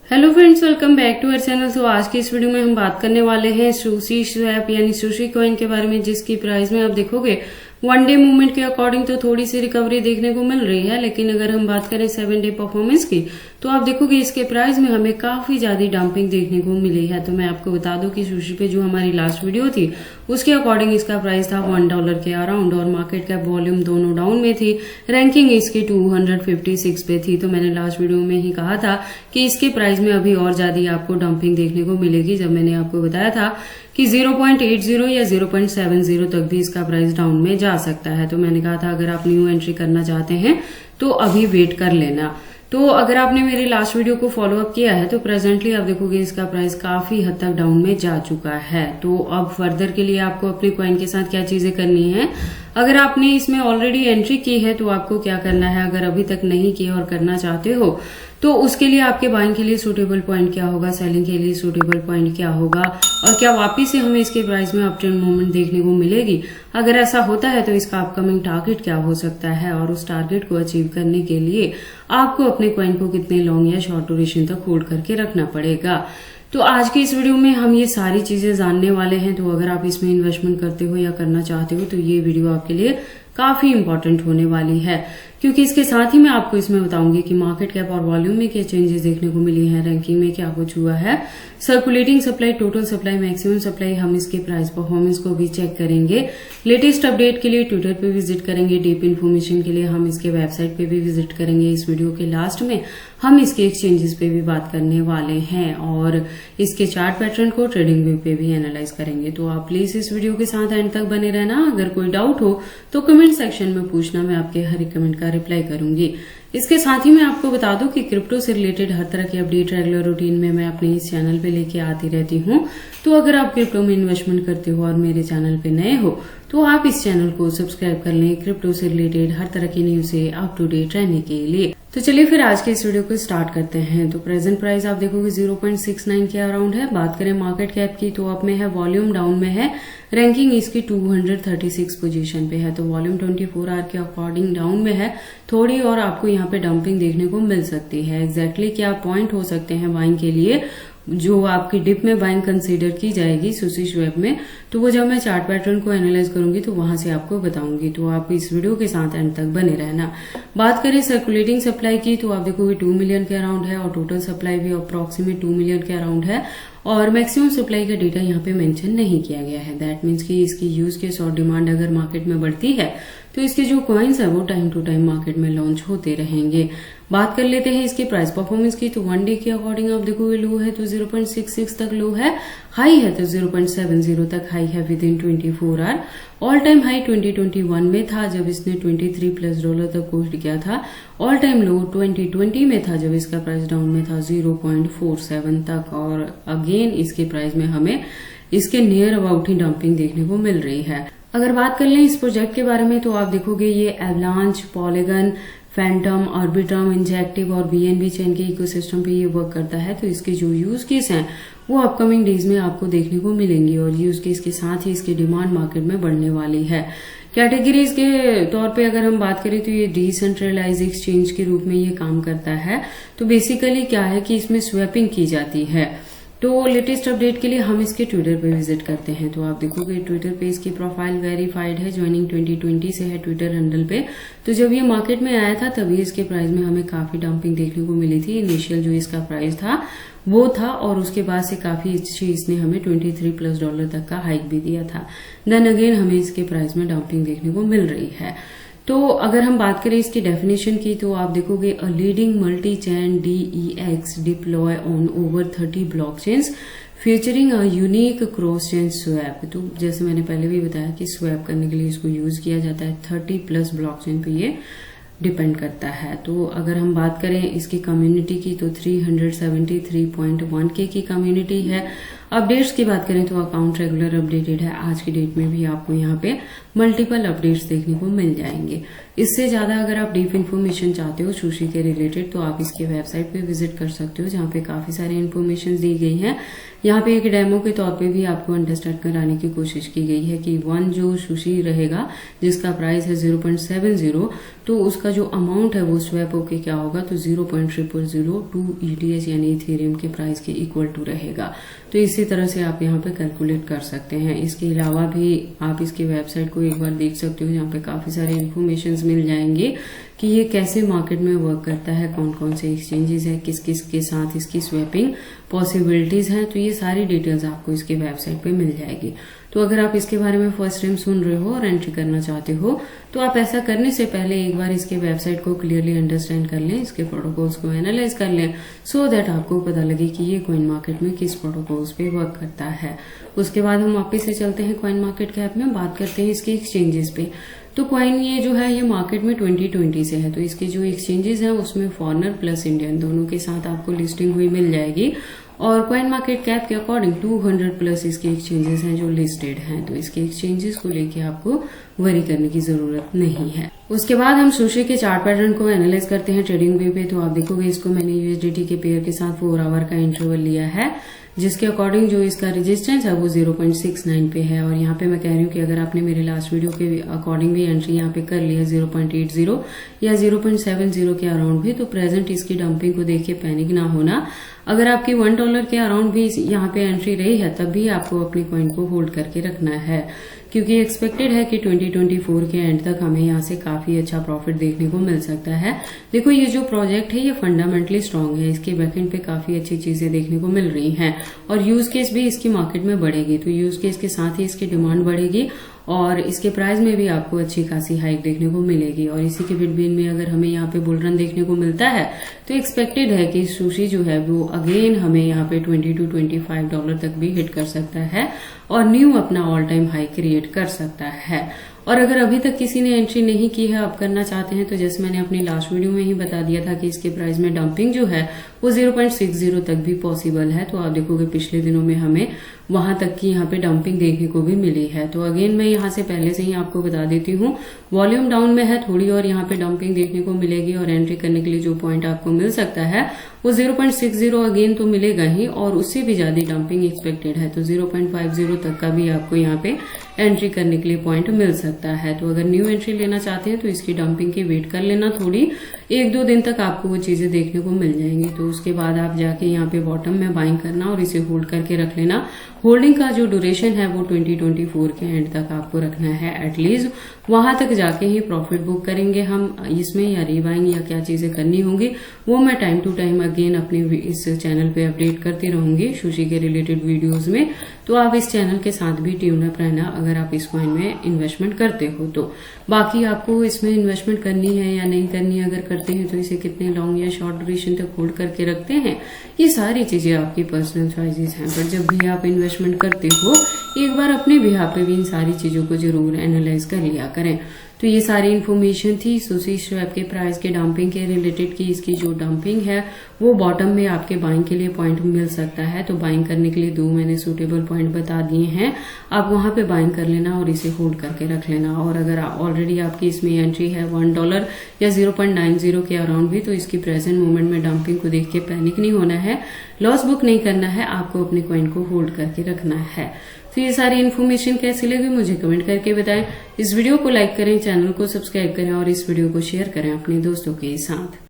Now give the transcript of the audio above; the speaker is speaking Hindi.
Hello friends, welcome back to our channel. तो आज की इस वीडियो में हम बात करने वाले हैं सुशी स्वैप यानी सुशी कॉइन के बारे में, जिसकी प्राइस में आप देखोगे वन डे मूवमेंट के अकॉर्डिंग तो थोड़ी सी रिकवरी देखने को मिल रही है, लेकिन अगर हम बात करें 7 डे परफॉर्मेंस की तो आप देखोगे इसके प्राइस में हमें काफी ज्यादा डंपिंग देखने को मिली है। तो मैं आपको बता दूं कि सुशी पे जो हमारी लास्ट वीडियो थी उसके अकॉर्डिंग इसका प्राइस था $1 के अराउंड और मार्केट कैप वॉल्यूम दोनों डाउन में थी। रैंकिंग इसकी 256 पे थी। तो मैंने लास्ट वीडियो में ही कहा था कि इसके प्राइस में अभी और ज्यादा आपको डंपिंग देखने को मिलेगी, जब मैंने आपको बताया था कि 0.80 या 0.70 तक भी इसका प्राइस डाउन में जा सकता है। तो मैंने कहा था अगर आप न्यू एंट्री करना चाहते हैं तो अभी वेट कर लेना। तो अगर आपने मेरी लास्ट वीडियो को फॉलो अप किया है तो प्रेजेंटली आप देखोगे इसका प्राइस काफी हद तक डाउन में जा चुका है। तो अब फर्दर के लिए आपको अपने कॉइन के साथ क्या चीजें करनी है, अगर आपने इसमें ऑलरेडी एंट्री की है तो आपको क्या करना है, अगर अभी तक नहीं की और करना चाहते हो तो उसके लिए आपके बाइंग के लिए सूटेबल पॉइंट क्या होगा, सेलिंग के लिए सूटेबल पॉइंट क्या होगा और क्या वापिस से हमें इसके प्राइस में अप ट्रेंड मूवमेंट देखने को मिलेगी। अगर ऐसा होता है तो इसका अपकमिंग टारगेट क्या हो सकता है और उस टारगेट को अचीव करने के लिए आपको अपने कॉइन को कितने लॉन्ग या शॉर्ट ड्यूरेशन तक होल्ड करके रखना पड़ेगा। तो आज की इस वीडियो में हम ये सारी चीजें जानने वाले हैं। तो अगर आप इसमें इन्वेस्टमेंट करते हो या करना चाहते हो तो ये वीडियो आपके लिए काफी इंपॉर्टेंट होने वाली है, क्योंकि इसके साथ ही मैं आपको इसमें बताऊंगी कि मार्केट कैप और वॉल्यूम में क्या चेंजेस देखने को मिली है, रैंकिंग में क्या कुछ हुआ है, circulating supply, total supply, maximum supply, हम इसके प्राइस परफॉर्मेंस को भी चेक करेंगे। लेटेस्ट अपडेट के लिए ट्विटर पे विजिट करेंगे, डीप इन्फॉर्मेशन के लिए हम इसके वेबसाइट पे भी विजिट करेंगे। इस वीडियो के लास्ट में हम इसके एक्सचेंजेस पे भी बात करने वाले हैं और इसके चार्ट पैटर्न को ट्रेडिंग व्यू पे भी एनालाइज करेंगे। तो आप प्लीज इस वीडियो के साथ एंड तक बने रहना। अगर कोई डाउट हो तो कमेंट सेक्शन में पूछना, मैं आपके हर एक कमेंट का रिप्लाई करूंगी। इसके साथ ही मैं आपको बता दूं कि क्रिप्टो से रिलेटेड हर तरह की अपडेट रेगुलर रूटीन में मैं अपने इस चैनल पे लेके आती रहती हूं। तो अगर आप क्रिप्टो में इन्वेस्टमेंट करते हो और मेरे चैनल पे नए हो तो आप इस चैनल को सब्सक्राइब कर लें क्रिप्टो से रिलेटेड हर तरह की न्यूज से अप टू डेट रहने के लिए। तो चलिए फिर आज के इस वीडियो को स्टार्ट करते हैं। तो प्रेजेंट प्राइस आप देखोगे 0.69 के अराउंड है। बात करें मार्केट कैप की तो अप में है, वॉल्यूम डाउन में है, रैंकिंग इसकी 236 पोजीशन पे है। तो वॉल्यूम 24 आवर के अकॉर्डिंग डाउन में है थोड़ी और आपको यहाँ पे डंपिंग देखने को मिल सकती है। एग्जैक्टली क्या पॉइंट हो सकते हैं बाइंग के लिए, जो आपकी डिप में बाइंग कंसीडर की जाएगी सुशी स्वैप में, तो वो जब मैं चार्ट पैटर्न को एनालाइज करूंगी तो वहां से आपको बताऊंगी। तो आप इस वीडियो के साथ एंड तक बने रहना। बात करें सर्कुलेटिंग सप्लाई की तो आप देखोगे 2 मिलियन के अराउंड है और टोटल सप्लाई भी अप्रोक्सीमेट 2 मिलियन के अराउंड है और मैक्सिमम सप्लाई का डेटा यहाँ पे मेंशन नहीं किया गया है। दैट मीन्स कि इसकी यूज केस और डिमांड अगर मार्केट में बढ़ती है तो इसके जो कॉइन्स है वो टाइम टू टाइम मार्केट में लॉन्च होते रहेंगे। बात कर लेते हैं इसके प्राइस परफॉर्मेंस की तो वन डे के अकॉर्डिंग आप देखोगे लो है तो 0.66 तक लो है, हाई है तो 0.70 तक हाई है within 24 hour. All time high 2021 में था जब इसने $23+ तक कोस्ट किया था। ऑल टाइम लो 2020 में था जब इसका प्राइस डाउन में था 0.47 तक और अगेन इसके प्राइस में हमें इसके नियर अबाउट ही डंपिंग देखने को मिल रही है। अगर बात कर लें इस प्रोजेक्ट के बारे में तो आप देखोगे ये avalanche, polygon, Phantom, Arbitrum, injective और बीएनबी चेन के इकोसिस्टम पे ये वर्क करता है। तो इसके जो यूज केस हैं वो अपकमिंग डेज में आपको देखने को मिलेंगी और यूज केस के साथ ही इसकी डिमांड मार्केट में बढ़ने वाली है। कैटेगरीज के तौर पे अगर हम बात करें तो ये डिसेंट्रलाइज एक्सचेंज के रूप में ये काम करता है। तो बेसिकली क्या है कि इसमें स्वैपिंग की जाती है। तो लेटेस्ट अपडेट के लिए हम इसके ट्विटर पे विजिट करते हैं। तो आप देखोगे ट्विटर पे इसकी प्रोफाइल वेरीफाइड है, ज्वाइनिंग 2020 से है ट्विटर हैंडल पे। तो जब ये मार्केट में आया था तभी इसके प्राइस में हमें काफी डंपिंग देखने को मिली थी। इनिशियल जो इसका प्राइस था वो था और उसके बाद से काफी अच्छी इसने हमें $23+ तक का हाइक भी दिया था। देन अगेन हमें इसके प्राइस में डंपिंग देखने को मिल रही है। तो अगर हम बात करें इसकी डेफिनेशन की तो आप देखोगे a leading multi chain DEX deploy on over 30 blockchains featuring a unique cross chain swap. तो जैसे मैंने पहले भी बताया कि स्वैप करने के लिए इसको यूज किया जाता है 30+ ब्लॉकचेन पे ये डिपेंड करता है। तो अगर हम बात करें इसकी कम्युनिटी की तो 373.1K की कम्युनिटी है। अपडेट्स की बात करें तो अकाउंट रेगुलर अपडेटेड है। आज की डेट में भी आपको यहाँ पे मल्टीपल अपडेट्स देखने को मिल जाएंगे। इससे ज्यादा अगर आप डीप इन्फॉर्मेशन चाहते हो सुशी के रिलेटेड तो आप इसके वेबसाइट पे विजिट कर सकते हो, जहाँ पे काफी सारी इन्फॉर्मेशन दी गई है। यहाँ पे एक डेमो के तौर पे भी आपको अंडरस्टैंड कराने की कोशिश की गई है कि वन जो सुशी रहेगा जिसका प्राइस है 0.70, तो उसका जो अमाउंट है वो स्वैप होके क्या होगा तो 0.0002 ETH यानी इथेरियम के प्राइस के इक्वल टू रहेगा। तो इसी तरह से आप यहाँ पे कैलकुलेट कर सकते हैं। इसके अलावा भी आप इसकी वेबसाइट को एक बार देख सकते हो, यहाँ पे काफी सारे इन्फॉर्मेशन मिल जाएंगे कि ये कैसे मार्केट में वर्क करता है, कौन कौन से एक्सचेंजेस है, किस किस के साथ इसकी स्वैपिंग पॉसिबिलिटीज हैं। तो ये सारी डिटेल्स आपको इसके वेबसाइट पे मिल जाएगी। तो अगर आप इसके बारे में फर्स्ट टाइम सुन रहे हो और एंट्री करना चाहते हो तो आप ऐसा करने से पहले एक बार इसके वेबसाइट को क्लियरली अंडरस्टैंड कर लें, इसके प्रोटोकॉल्स को एनालाइज कर लें, सो दैट आपको पता लगे कि ये कॉइन मार्केट में किस प्रोटोकॉल्स पे वर्क करता है। उसके बाद हम वापस से चलते हैं कॉइन मार्केट कैप में, बात करते हैं इसके एक्सचेंजेस पे। तो कॉइन ये जो है ये मार्केट में 2020 से है, तो इसके जो एक्सचेंजेस हैं उसमें फॉरेनर प्लस इंडियन दोनों के साथ आपको लिस्टिंग हुई मिल जाएगी। और कॉइन मार्केट कैप के अकॉर्डिंग 200 प्लस इसके एक्सचेंजेस हैं जो लिस्टेड हैं, तो इसके एक्सचेंजेस को लेके आपको वरी करने की जरूरत नहीं है। उसके बाद हम सुशी के चार्ट पैटर्न को एनालाइज करते हैं ट्रेडिंग व्यू पे। तो आप देखोगे इसको मैंने USDT के पेयर के साथ 4 आवर का इंटरवल लिया है, जिसके अकॉर्डिंग जो इसका रेजिस्टेंस है वो 0.69 पे है। और यहाँ पे मैं कह रही हूँ कि अगर आपने मेरे लास्ट वीडियो के अकॉर्डिंग भी एंट्री यहाँ पे कर ली है 0.80 या 0.70 के अराउंड भी, तो प्रेजेंट इसकी डंपिंग को देख के पैनिक ना होना। अगर आपकी $1 के अराउंड भी यहाँ पे एंट्री रही है तब भी आपको अपनी कॉइन को होल्ड करके रखना है, क्योंकि एक्सपेक्टेड है कि 2024 के एंड तक हमें यहाँ से काफी अच्छा प्रॉफिट देखने को मिल सकता है। देखो ये जो प्रोजेक्ट है ये फंडामेंटली स्ट्रांग है, इसके बैकएंड पे काफी अच्छी चीजें देखने को मिल रही हैं और यूज केस भी इसकी मार्केट में बढ़ेगी, तो यूज केस के साथ ही इसकी डिमांड बढ़ेगी और इसके प्राइस में भी आपको अच्छी खासी हाइक देखने को मिलेगी। और इसी के बिटवीन में अगर हमें यहाँ पे बुल रन देखने को मिलता है तो एक्सपेक्टेड है कि सुशी जो है वो अगेन हमें यहाँ पे $20 to $25 तक भी हिट कर सकता है और न्यू अपना ऑल टाइम हाई क्रिएट कर सकता है। और अगर अभी तक किसी ने एंट्री नहीं की है, आप करना चाहते हैं, तो जैसे मैंने अपनी लास्ट वीडियो में ही बता दिया था कि इसके प्राइस में डंपिंग जो है वो 0.60 तक भी पॉसिबल है। तो आप देखोगे पिछले दिनों में हमें वहां तक की यहाँ पे डंपिंग देखने को भी मिली है। तो अगेन मैं यहाँ से पहले से ही आपको बता देती हूँ, वॉल्यूम डाउन में है थोड़ी और यहाँ पे डंपिंग देखने को मिलेगी और एंट्री करने के लिए जो पॉइंट आपको मिल सकता है वो 0.60 अगेन तो मिलेगा ही और उससे भी ज्यादा डंपिंग एक्सपेक्टेड है, तो 0.50 तक का भी आपको यहाँ पे एंट्री करने के लिए पॉइंट मिल सकता है। तो अगर न्यू एंट्री लेना चाहते हैं तो इसकी डंपिंग की वेट कर लेना, थोड़ी 1-2 दिन तक आपको वो चीजें देखने को मिल जाएंगी। तो उसके बाद आप जाके यहाँ पे बॉटम में बाइंग करना और इसे होल्ड करके रख लेना। होल्डिंग का जो ड्यूरेशन है वो 2024 के एंड तक आपको रखना है एटलीस्ट, वहां तक जाके ही प्रॉफिट बुक करेंगे हम इसमें, या रीबाइंग या क्या चीजें करनी होंगी वो मैं टाइम टू टाइम अगेन अपने इस चैनल पे अपडेट करती रहूंगी सुशी के रिलेटेड वीडियोस में। तो आप इस चैनल के साथ भी ट्यून अप रहना अगर आप इस कॉइन में इन्वेस्टमेंट करते हो तो। बाकी आपको इसमें इन्वेस्टमेंट करनी है या नहीं करनी है, अगर करते हैं तो इसे कितने लॉन्ग या शॉर्ट ड्यूरेशन तक होल्ड करके रखते हैं, ये सारी चीजें आपकी पर्सनल चॉइसेस हैं। बट जब भी आप इन्वेस्टमेंट करते हो एक बार अपने बिहाफ पे भी इन सारी चीजों को जरूर एनालाइज कर लिया करें। तो ये सारी इन्फॉर्मेशन थी सुशी स्वैप के प्राइस के डंपिंग के रिलेटेड की इसकी जो डंपिंग है वो बॉटम में आपके बाइंग के लिए पॉइंट मिल सकता है। तो बाइंग करने के लिए 2 मैंने सूटेबल पॉइंट बता दिए हैं, आप वहां पे बाइंग कर लेना और इसे होल्ड करके रख लेना। और अगर ऑलरेडी आपकी इसमें एंट्री है $1 या 0.90 के अराउंड भी, तो इसकी प्रेजेंट मोमेंट में डंपिंग को देख के पैनिक नहीं होना है, लॉस बुक नहीं करना है, आपको अपने कॉइन को होल्ड करके रखना है। तो ये सारी इन्फॉर्मेशन कैसी लगी मुझे कमेंट करके बताएं। इस वीडियो को लाइक करें, चैनल को सब्सक्राइब करें और इस वीडियो को शेयर करें अपने दोस्तों के साथ।